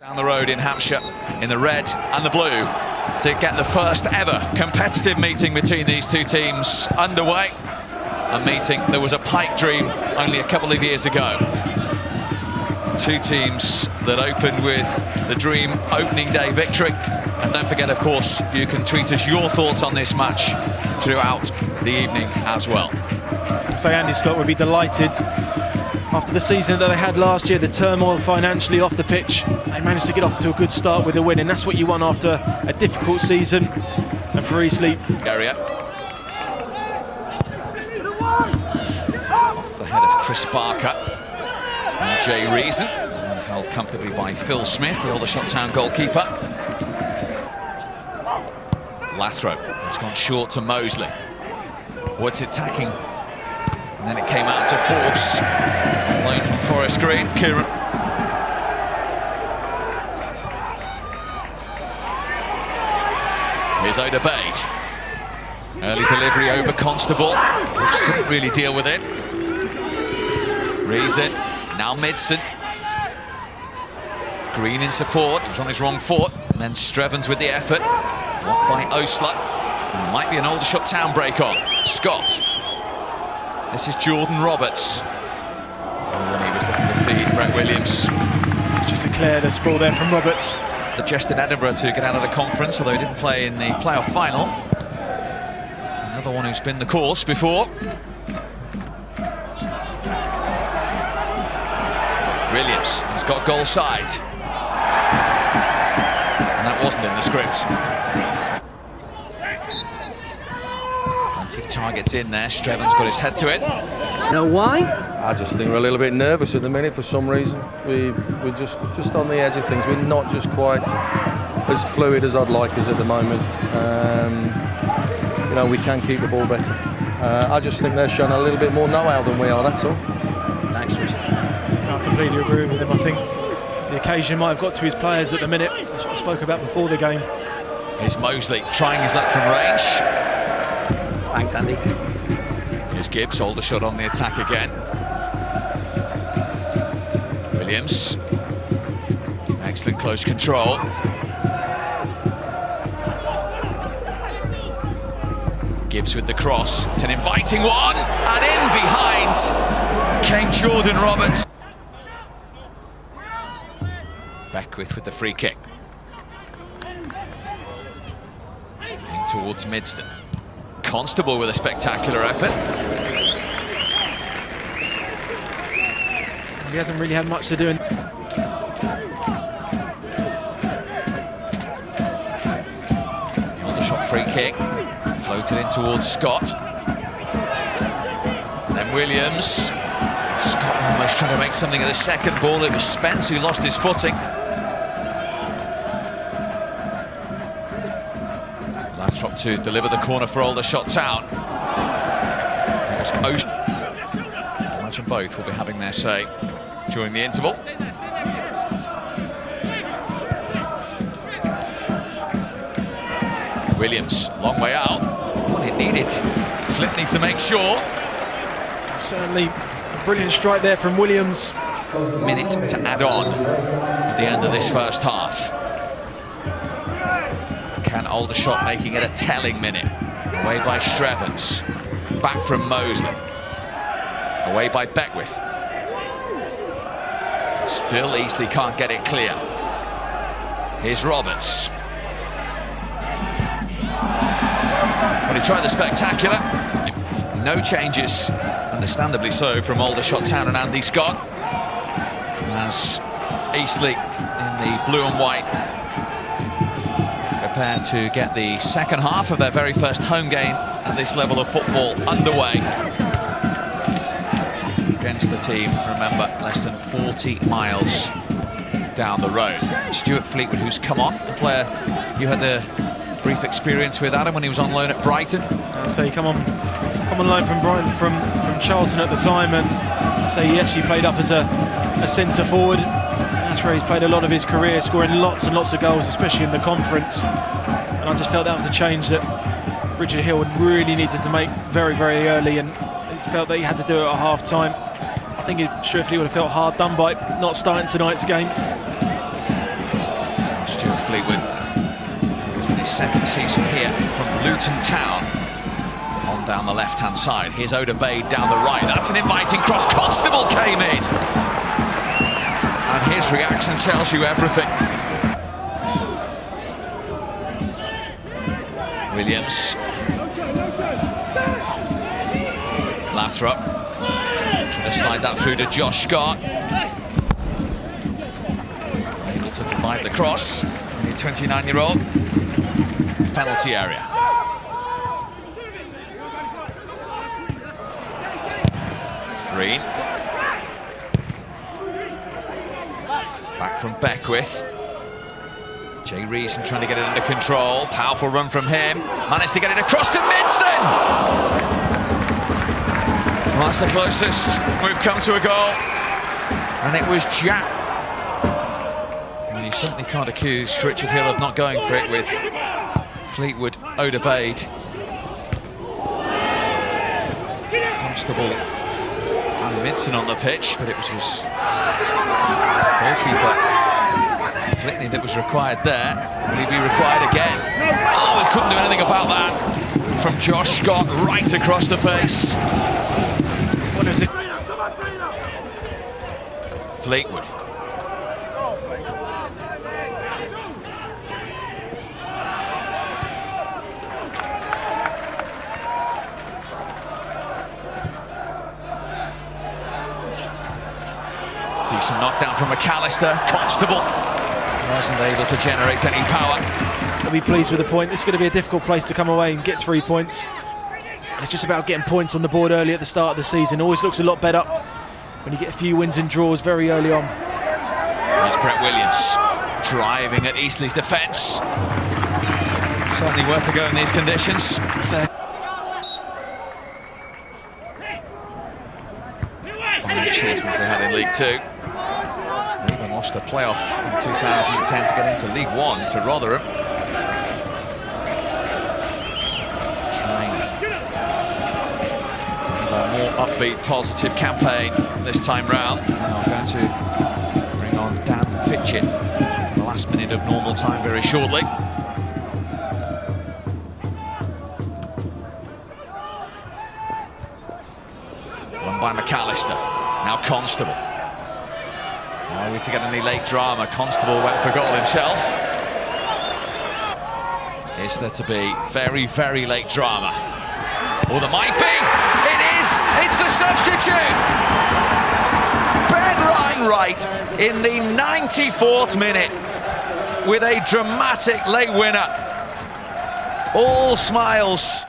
Down the road in Hampshire, in the red and the blue, to get the first ever competitive meeting between these two teams underway. A meeting that was a pipe dream only a couple of years ago. Two teams that opened with the dream opening day victory. And don't forget, of course, you can tweet us your thoughts on this match throughout the evening as well. So Andy Scott would be delighted. After the season that they had last year, the turmoil financially off the pitch, they managed to get off to a good start with a win, and that's what you want after a difficult season. And for Eastleigh, area off the head of Chris Barker and Jay Reason, held comfortably by Phil Smith, the Aldershot Town goalkeeper. Lathrope, it's gone short to Mosley. Woods attacking, and then it came out to Forbes. Loan from Forest Green, Kieran. Here's Oda Bate. Early delivery over Constable, which couldn't really deal with it. Reason, now Midson. Green in support, he was on his wrong foot. And then Strevens with the effort. Blocked by Osler. Might be an Aldershot Town break on. Scott. This is Jordan Roberts. And when he was looking to feed Brett Williams. it's just a clear ball there from Roberts. The Jeston Edinburgh to get out of the conference, although he didn't play in the playoff final. Another one who's been the course before. Williams has got goal side. And that wasn't in the script. Plenty of targets in there. Strevens got his head to it. Know why? I just think we're a little bit nervous at the minute for some reason. We're just on the edge of things. We're not just quite as fluid as I'd like us at the moment. You know, we can keep the ball better. I just think they're showing a little bit more know-how than we are, that's all. Thanks, Richard. I completely agree with him. I think the occasion might have got to his players at the minute. That's what I spoke about before the game. Here's Mosley trying his luck from range. Thanks, Andy. Here's Gibbs, Aldershot on the attack again. Williams. Excellent close control. Gibbs with the cross. It's an inviting one. And in behind came Jordan Roberts. Beckwith with the free kick. In towards Midston. Constable with a spectacular effort. He hasn't really had much to do. Aldershot free kick. Floated in towards Scott. And then Williams. Scott almost trying to make something of the second ball. It was Spence who lost his footing. Lathrop to deliver the corner for Aldershot Town. There's Ocean. I imagine both will be having their say during the interval. Williams, long way out. What it needed. Flint need to make sure. Certainly a brilliant strike there from Williams. Minute to add on at the end of this first half. Can Aldershot making it a telling minute? Away by Strevens. Back from Mosley. Away by Beckwith. Still Eastleigh can't get it clear. Here's Roberts. Well, he tried the spectacular. No changes, understandably so, from Aldershot Town and Andy Scott. As Eastleigh in the blue and white prepare to get the second half of their very first home game at this level of football underway. Against the team, remember, less than 40 miles down the road. Stuart Fleetwood, who's come on, a player you had a brief experience with, Adam, when he was on loan at Brighton. So he come on loan from Brighton from Charlton at the time, and so he actually played up as a centre forward. That's where he's played a lot of his career, scoring lots and lots of goals, especially in the conference. And I just felt that was a change that Richard Hill really needed to make very, very early, and he felt that he had to do it at half-time. I think Stuart Fleetwood would have felt hard done by not starting tonight's game. was in his second season here from Luton Town. On down the left-hand side. Here's Oderbade down the right. That's an inviting cross. Constable came in. And his reaction tells you everything. Williams. Lathrop. Trying to slide that through to Josh Scott. Able to provide the cross. The 29-year-old. Penalty area. Green. Back from Beckwith. Jay Reason trying to get it under control. Powerful run from him. Managed to get it across to Midson. Well, that's the closest we've come to a goal. And it was Jack. And you certainly can't accuse Richard Hill of not going for it with Fleetwood, Oderbade, Constable and Midson on the pitch, but it was his goalkeeper Flickney that was required there. Will he be required again? Oh, he couldn't do anything about that. From Josh Scott right across the face. What is it? Fleetwood. Decent knockdown from McAllister. Constable wasn't able to generate any power. I'll be pleased with the point. This is going to be a difficult place to come away and get 3 points. And it's just about getting points on the board early at the start of the season. Always looks a lot better when you get a few wins and draws very early on. Here's Brett Williams driving at Eastleigh's defence. Certainly worth a go in these conditions. So 5 seasons they had in League Two. They even lost a playoff in 2010 to get into League One to Rotherham. Trying to have a more upbeat, positive campaign this time round. Now going to bring on Dan Fitchett for the last minute of normal time very shortly. Run by McAllister. Now Constable. Are we to get any late drama? Constable went for goal himself. Is there to be very, very late drama? Oh, there might be! It is! It's the substitute! Ben Reinwright in the 94th minute with a dramatic late winner. All smiles